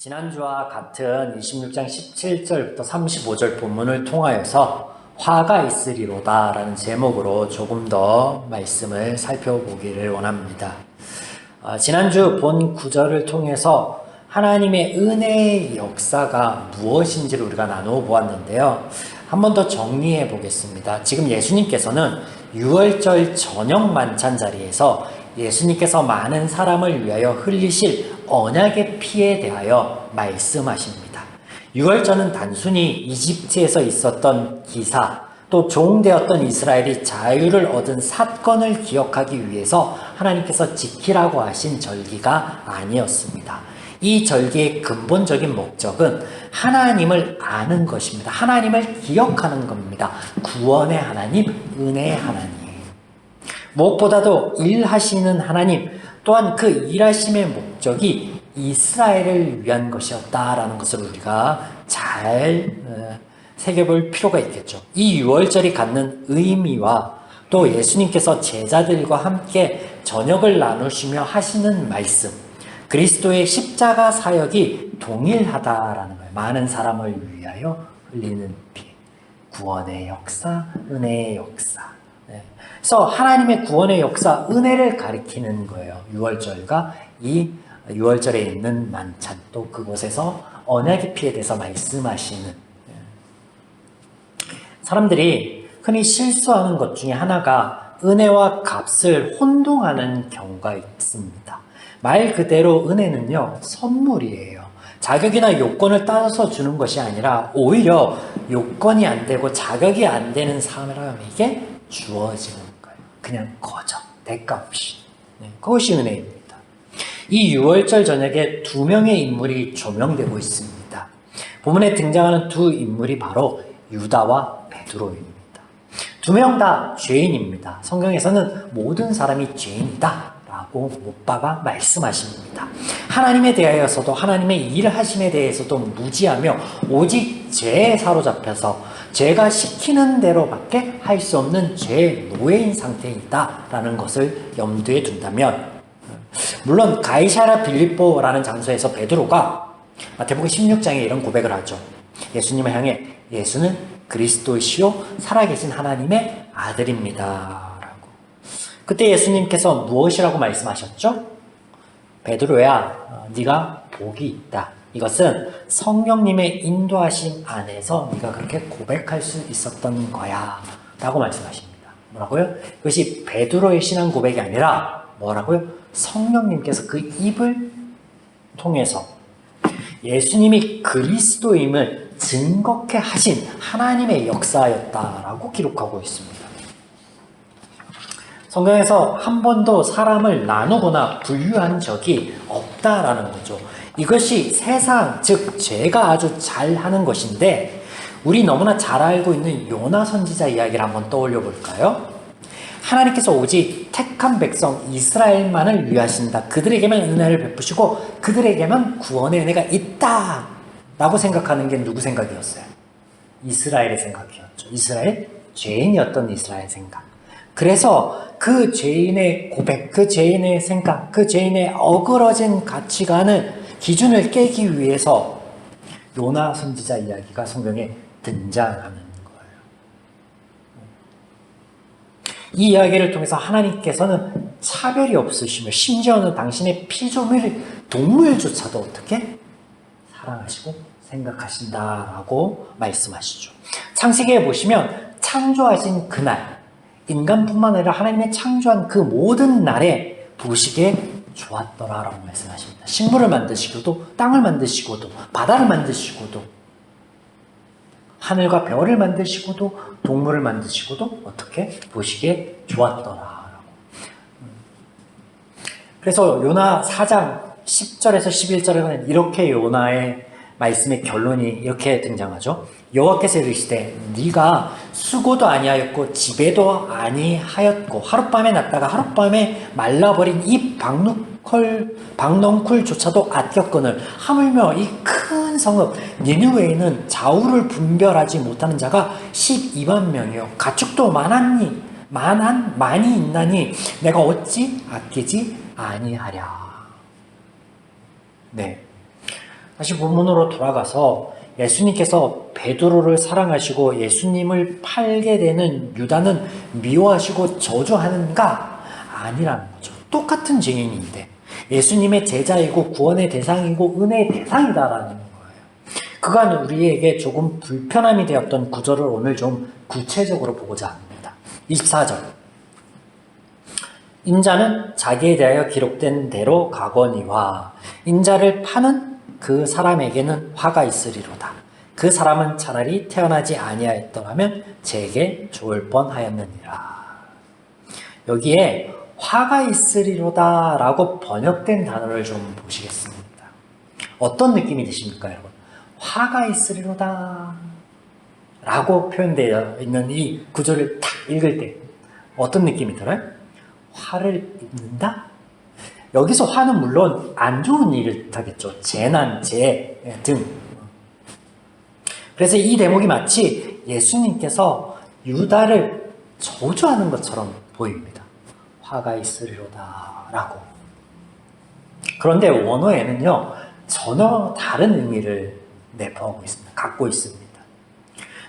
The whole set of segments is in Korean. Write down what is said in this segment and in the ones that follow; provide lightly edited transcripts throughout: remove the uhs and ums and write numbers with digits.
지난주와 같은 26장 17절부터 35절 본문을 통하여서 화가 있으리로다 라는 제목으로 조금 더 말씀을 살펴보기를 원합니다. 지난주 본 구절을 통해서 하나님의 은혜의 역사가 무엇인지를 우리가 나누어 보았는데요. 한 번 더 정리해 보겠습니다. 지금 예수님께서는 유월절 저녁 만찬 자리에서 예수님께서 많은 사람을 위하여 흘리실 언약의 피에 대하여 말씀하십니다. 유월절은 단순히 이집트에서 있었던 기사, 또 종되었던 이스라엘이 자유를 얻은 사건을 기억하기 위해서 하나님께서 지키라고 하신 절기가 아니었습니다. 이 절기의 근본적인 목적은 하나님을 아는 것입니다. 하나님을 기억하는 겁니다. 구원의 하나님, 은혜의 하나님. 무엇보다도 일하시는 하나님, 또한 그 일하심의 목적이 이스라엘을 위한 것이었다라는 것을 우리가 잘 새겨볼 필요가 있겠죠. 이 유월절이 갖는 의미와 또 예수님께서 제자들과 함께 저녁을 나누시며 하시는 말씀, 그리스도의 십자가 사역이 동일하다라는 거예요. 많은 사람을 위하여 흘리는 피, 구원의 역사, 은혜의 역사. 그래서 하나님의 구원의 역사, 은혜를 가리키는 거예요. 유월절과 이 유월절에 있는 만찬, 또 그곳에서 언약의 피에 대해서 말씀하시는. 사람들이 흔히 실수하는 것 중에 하나가 은혜와 값을 혼동하는 경우가 있습니다. 말 그대로 은혜는요, 선물이에요. 자격이나 요건을 따라서 주는 것이 아니라 오히려 요건이 안 되고 자격이 안 되는 사람에게 주어지는 거예요. 그냥 거저, 대가 없이. 그것이 은혜입니다. 이 유월절 저녁에 두 명의 인물이 조명되고 있습니다. 본문에 등장하는 두 인물이 바로 유다와 베드로입니다. 두 명 다 죄인입니다. 성경에서는 모든 사람이 죄인이다 라고 못 박아 말씀하십니다. 하나님에 대하여서도 하나님의 일하심에 대해서도 무지하며 오직 죄에 사로잡혀서 죄가 시키는 대로밖에 할 수 없는 죄의 노예인 상태에 있다라는 것을 염두에 둔다면, 물론 가이사랴 빌립보라는 장소에서 베드로가 마태복음 16장에 이런 고백을 하죠. 예수님을 향해 예수는 그리스도이시요 살아계신 하나님의 아들입니다 라고. 그때 예수님께서 무엇이라고 말씀하셨죠? 베드로야, 네가 복이 있다. 이것은 성령님의 인도하심 안에서 네가 그렇게 고백할 수 있었던 거야 라고 말씀하십니다. 뭐라고요? 이것이 베드로의 신앙 고백이 아니라 뭐라고요? 성령님께서 그 입을 통해서 예수님이 그리스도임을 증거케 하신 하나님의 역사였다라고 기록하고 있습니다. 성경에서 한 번도 사람을 나누거나 분류한 적이 없다라는 거죠. 이것이 세상, 즉 죄가 아주 잘하는 것인데, 우리 너무나 잘 알고 있는 요나 선지자 이야기를 한번 떠올려 볼까요? 하나님께서 오직 택한 백성 이스라엘만을 위하신다. 그들에게만 은혜를 베푸시고 그들에게만 구원의 은혜가 있다 라고 생각하는 게 누구 생각이었어요? 이스라엘의 생각이었죠. 이스라엘, 죄인이었던 이스라엘 생각. 그래서 그 죄인의 고백, 그 죄인의 생각, 그 죄인의 어그러진 가치관을, 기준을 깨기 위해서 요나 선지자 이야기가 성경에 등장하는 거예요. 이 이야기를 통해서 하나님께서는 차별이 없으시며 심지어는 당신의 피조물 동물조차도 어떻게 사랑하시고 생각하신다라고 말씀하시죠. 창세기에 보시면 창조하신 그날, 인간뿐만 아니라 하나님의 창조한 그 모든 날에 보시기에 좋았더라라고 말씀하십니다. 식물을 만드시고도, 땅을 만드시고도, 바다를 만드시고도, 하늘과 별을 만드시고도, 동물을 만드시고도 어떻게 보시기에 좋았더라라고. 그래서 요나 4장 10절에서 11절에는 이렇게 요나의 말씀의 결론이 이렇게 등장하죠. 여호와께서 이르시되 네가 수고도 아니하였고 지배도 아니하였고 하룻밤에 났다가 하룻밤에 말라버린 이 박넝쿨조차도 아꼈거늘 하물며 이 큰 성읍 니느웨에는 좌우를 분별하지 못하는 자가 12만 명이요 가축도 많이 있나니 내가 어찌 아끼지 아니하랴. 네. 다시 본문으로 돌아가서 예수님께서 베드로를 사랑하시고 예수님을 팔게 되는 유다는 미워하시고 저주하는가? 아니라는 거죠. 똑같은 증인인데 예수님의 제자이고 구원의 대상이고 은혜의 대상이다라는 거예요. 그간 우리에게 조금 불편함이 되었던 구절을 오늘 좀 구체적으로 보고자 합니다. 24절. 인자는 자기에 대하여 기록된 대로 가거니와 인자를 파는 그 사람에게는 화가 있으리로다. 그 사람은 차라리 태어나지 아니하였더라면 제게 좋을 뻔하였느니라. 여기에 화가 있으리로다 라고 번역된 단어를 좀 보시겠습니다. 어떤 느낌이 드십니까, 여러분? 화가 있으리로다 라고 표현되어 있는 이 구절을 딱 읽을 때 어떤 느낌이 들어요? 화를 입는다? 여기서 화는 물론 안 좋은 일을 뜻하겠죠. 재난, 재해 등. 그래서 이 대목이 마치 예수님께서 유다를 저주하는 것처럼 보입니다. 화가 있으리로다 라고. 그런데 원어에는요, 전혀 다른 의미를 내포하고 있습니다. 갖고 있습니다.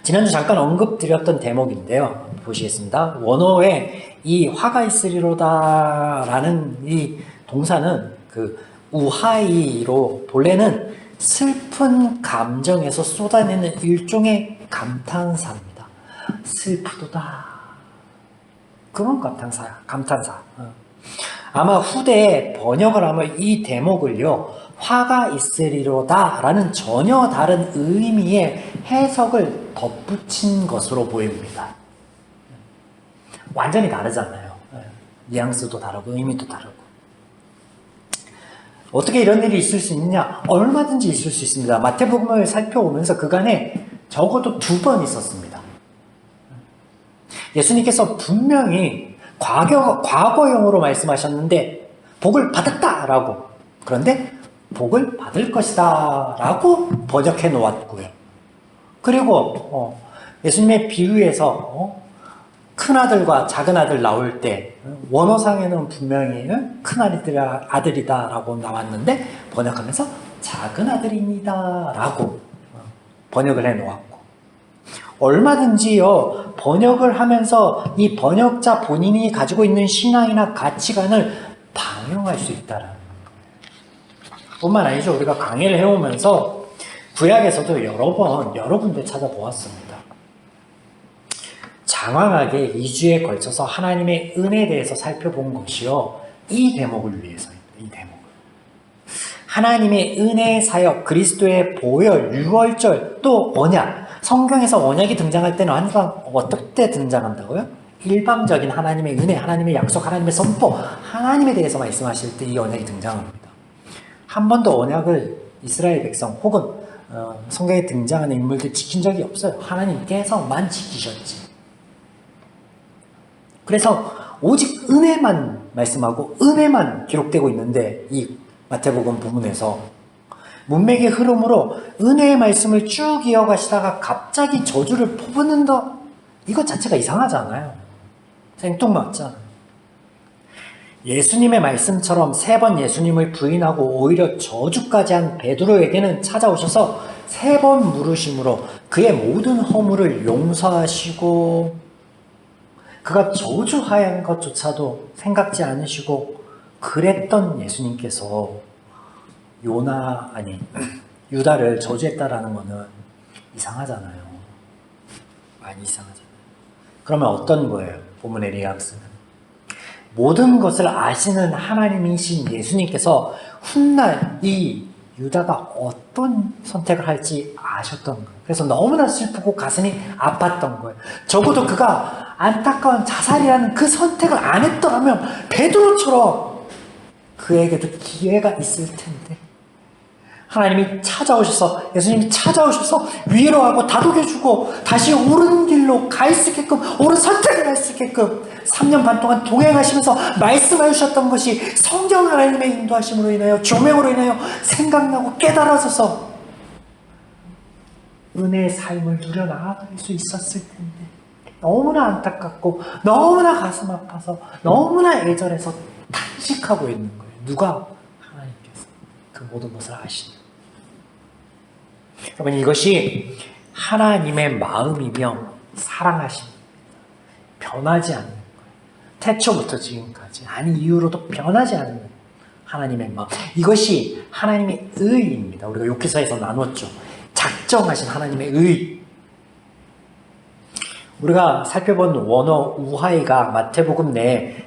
지난주 잠깐 언급드렸던 대목인데요. 보시겠습니다. 원어에 이 화가 있으리로다 라는 이 동사는 그 우하이로 본래는 슬픈 감정에서 쏟아내는 일종의 감탄사입니다. 슬프도다. 그런 감탄사. 아마 후대에 번역을 하면 이 대목을요, 화가 있으리로다 라는 전혀 다른 의미의 해석을 덧붙인 것으로 보입니다. 완전히 다르잖아요. 뉘앙스도 다르고 의미도 다르고. 어떻게 이런 일이 있을 수 있느냐? 얼마든지 있을 수 있습니다. 마태복음을 살펴오면서 그간에 적어도 2번 있었습니다. 예수님께서 분명히 과거형으로 말씀하셨는데 복을 받았다라고, 그런데 복을 받을 것이다 라고 번역해 놓았고요. 그리고 예수님의 비유에서 큰아들과 작은아들 나올 때 원어상에는 분명히 큰아들이다 라고 나왔는데 번역하면서 작은아들입니다 라고 번역을 해 놓았고, 얼마든지요 번역을 하면서 이 번역자 본인이 가지고 있는 신앙이나 가치관을 방영할 수 있다라는 거예요. 뿐만 아니죠. 우리가 강의를 해오면서 구약에서도 여러 군데 찾아보았습니다. 장황하게 2주에 걸쳐서 하나님의 은혜에 대해서 살펴본 것이요, 이 대목을 위해서입니다. 이 대목을. 하나님의 은혜의 사역, 그리스도의 보혈, 유월절, 또 언약. 성경에서 언약이 등장할 때는 항상 어떻게 등장한다고요? 일방적인 하나님의 은혜, 하나님의 약속, 하나님의 선포, 하나님에 대해서 말씀하실 때 이 언약이 등장합니다. 한 번도 언약을 이스라엘 백성 혹은 성경에 등장하는 인물들 지킨 적이 없어요. 하나님께서만 지키셨지. 그래서 오직 은혜만 말씀하고 은혜만 기록되고 있는데, 이 마태복음 부분에서 문맥의 흐름으로 은혜의 말씀을 쭉 이어가시다가 갑자기 저주를 퍼붓는다? 이것 자체가 이상하잖아요. 생뚱맞잖아요. 예수님의 말씀처럼 3번 예수님을 부인하고 오히려 저주까지 한 베드로에게는 찾아오셔서 3번 물으심으로 그의 모든 허물을 용서하시고, 그가 저주하얀 것조차도 생각지 않으시고 그랬던 예수님께서 유다를 저주했다라는 거는 이상하잖아요. 많이 이상하잖아요. 그러면 어떤 거예요? 본문의 뉘앙스는 모든 것을 아시는 하나님이신 예수님께서 훗날 이 유다가 어떤 선택을 할지 아셨던 거예요. 그래서 너무나 슬프고 가슴이 아팠던 거예요. 적어도 그가 안타까운 자살이라는 그 선택을 안 했더라면 베드로처럼 그에게도 기회가 있을 텐데, 하나님이 찾아오셔서, 예수님이 찾아오셔서 위로하고 다독여주고 다시 옳은 길로 가 있게끔, 옳은 선택을 할 수 있게끔 3년 반 동안 동행하시면서 말씀해 주셨던 것이 성경 하나님의 인도하심으로 인하여, 조명으로 인하여 생각나고 깨달아져서 은혜의 삶을 누려나갈 수 있었을 텐데, 너무나 안타깝고 너무나 가슴 아파서 너무나 애절해서 탄식하고 있는 거예요. 누가? 하나님께서 그 모든 것을 아시는. 여러분, 이것이 하나님의 마음이며 사랑하심, 변하지 않는, 태초부터 지금까지 아니 이후로도 변하지 않는 하나님의 마음, 이것이 하나님의 의입니다. 우리가 욥기서에서 나눴죠. 작정하신 하나님의 의. 우리가 살펴본 원어 우하이가 마태복음 내에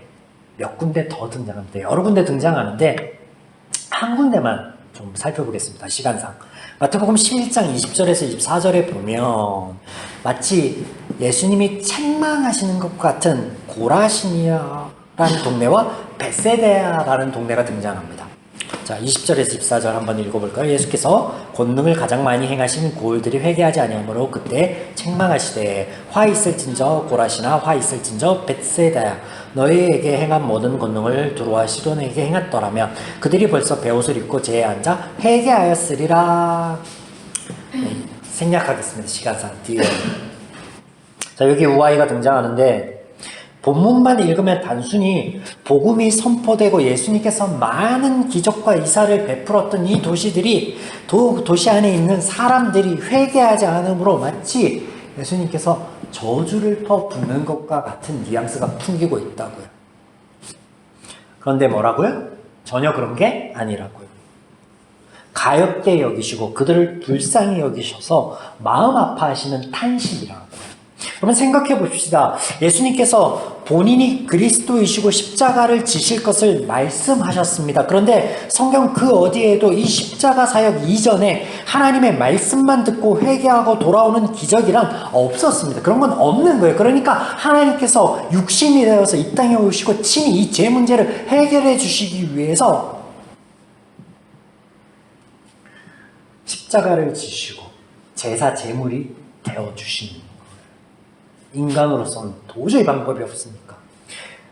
몇 군데 더 등장합니다. 여러 군데 등장하는데 한 군데만 좀 살펴보겠습니다. 시간상. 마태복음 11장 20절에서 24절에 보면 마치 예수님이 책망하시는 것 같은 고라시니아라는 동네와 벳세다라는 동네가 등장합니다. 자, 20절에서 24절 한번 읽어볼까요? 예수께서 권능을 가장 많이 행하신 고을들이 회개하지 아니하므로 그때 책망하시되 화 있을진저 고라시나 화 있을진저 벳세다야 너희에게 행한 모든 권능을 두로와 시돈에게 행했더라면 그들이 벌써 베옷을 입고 제에 앉아 회개하였으리라. 네, 생략하겠습니다. 시간상 뒤에. 자, 여기 우아이가 등장하는데 본문만 읽으면 단순히 복음이 선포되고 예수님께서 많은 기적과 이사를 베풀었던 이 도시들이 도시 안에 있는 사람들이 회개하지 않으므로 마치 예수님께서 저주를 퍼붓는 것과 같은 뉘앙스가 풍기고 있다고요. 그런데 뭐라고요? 전혀 그런 게 아니라고요. 가엾게 여기시고 그들을 불쌍히 여기셔서 마음 아파하시는 탄식이라고요. 그러면 생각해 봅시다. 예수님께서 본인이 그리스도이시고 십자가를 지실 것을 말씀하셨습니다. 그런데 성경 그 어디에도 이 십자가 사역 이전에 하나님의 말씀만 듣고 회개하고 돌아오는 기적이란 없었습니다. 그런 건 없는 거예요. 그러니까 하나님께서 육신이 되어서 이 땅에 오시고 친히 이 죄 문제를 해결해 주시기 위해서 십자가를 지시고 제사 제물이 되어주시는 거예요. 인간으로서는 도저히 방법이 없으니까.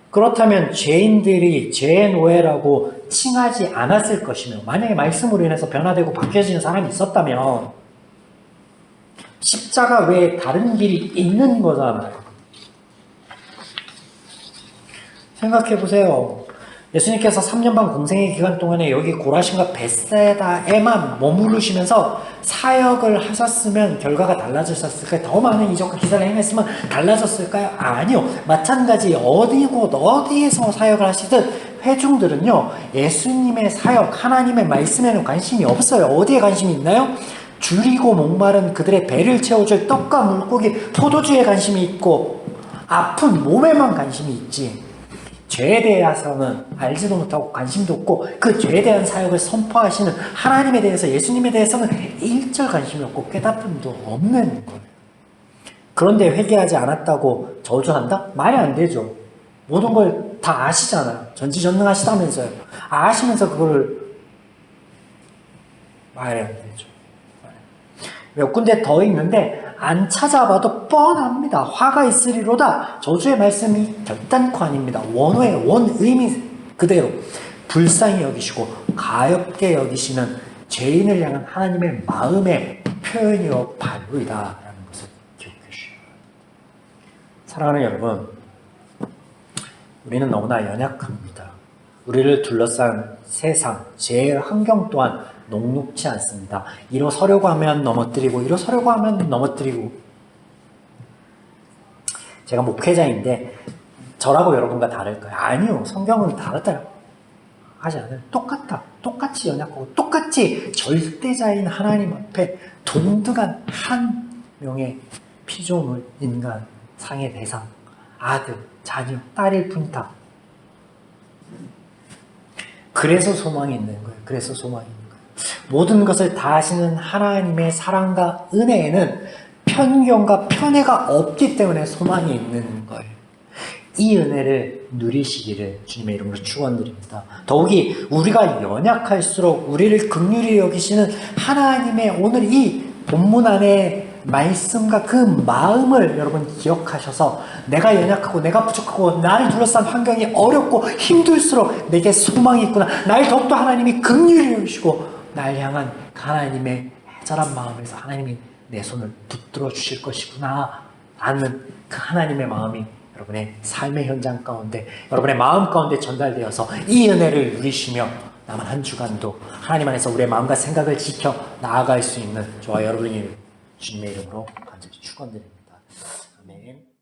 그렇다면 죄인들이 죄의 노예라고 칭하지 않았을 것이며 만약에 말씀으로 인해서 변화되고 바뀌어지는 사람이 있었다면 십자가 외에 다른 길이 있는 거잖아요. 생각해 보세요. 예수님께서 3년 반 공생의 기간 동안에 여기 고라신과 벳세다에만 머무르시면서 사역을 하셨으면 결과가 달라졌을까요? 더 많은 이적과 기사를 행했으면 달라졌을까요? 아니요. 마찬가지 어디에서 사역을 하시든 회중들은요, 예수님의 사역, 하나님의 말씀에는 관심이 없어요. 어디에 관심이 있나요? 줄이고 목마른 그들의 배를 채워줄 떡과 물고기, 포도주에 관심이 있고 아픈 몸에만 관심이 있지, 죄에 대해서는 알지도 못하고 관심도 없고 그 죄에 대한 사역을 선포하시는 하나님에 대해서, 예수님에 대해서는 일절 관심이 없고 깨닫음도 없는 거예요. 그런데 회개하지 않았다고 저주한다? 말이 안 되죠. 모든 걸 다 아시잖아요. 전지전능하시다면서요. 아시면서 그걸 말이 안 되죠. 몇 군데 더 있는데 안 찾아봐도 뻔합니다. 화가 있으리로다. 저주의 말씀이 결단코 아닙니다. 원어의 원 의미 그대로 불쌍히 여기시고 가엾게 여기시는 죄인을 향한 하나님의 마음의 표현이요 발로이다 라는 것을 기억해 주시기 바랍니다. 사랑하는 여러분, 우리는 너무나 연약합니다. 우리를 둘러싼 세상, 죄의 환경 또한 녹록지 않습니다. 일어서려고 하면 넘어뜨리고 일어서려고 하면 넘어뜨리고. 제가 목회자인데 저라고 여러분과 다를까요? 아니요. 성경은 다르다 하지 않아요. 똑같다. 똑같이 연약하고 똑같이 절대자인 하나님 앞에 동등한 한 명의 피조물, 인간, 상의 대상, 아들, 자녀, 딸일 뿐이다. 그래서 소망이 있는 거예요. 그래서 소망이 있는 거예요. 모든 것을 다 하시는 하나님의 사랑과 은혜에는 편견과 편애가 없기 때문에 소망이 있는 거예요. 이 은혜를 누리시기를 주님의 이름으로 축원드립니다. 더욱이 우리가 연약할수록 우리를 긍휼히 여기시는 하나님의 오늘 이 본문 안에 말씀과 그 마음을 여러분 기억하셔서 내가 연약하고 내가 부족하고 나를 둘러싼 환경이 어렵고 힘들수록 내게 소망이 있구나, 날 더욱더 하나님이 긍휼히 여기시고 날 향한 하나님의 애절한 마음에서 하나님이 내 손을 붙들어 주실 것이구나 라는 그 하나님의 마음이 여러분의 삶의 현장 가운데, 여러분의 마음 가운데 전달되어서 이 은혜를 누리시며 남은 한 주간도 하나님 안에서 우리의 마음과 생각을 지켜 나아갈 수 있는 저와 여러분이 주님의 이름으로 간절히 축원드립니다. 아멘.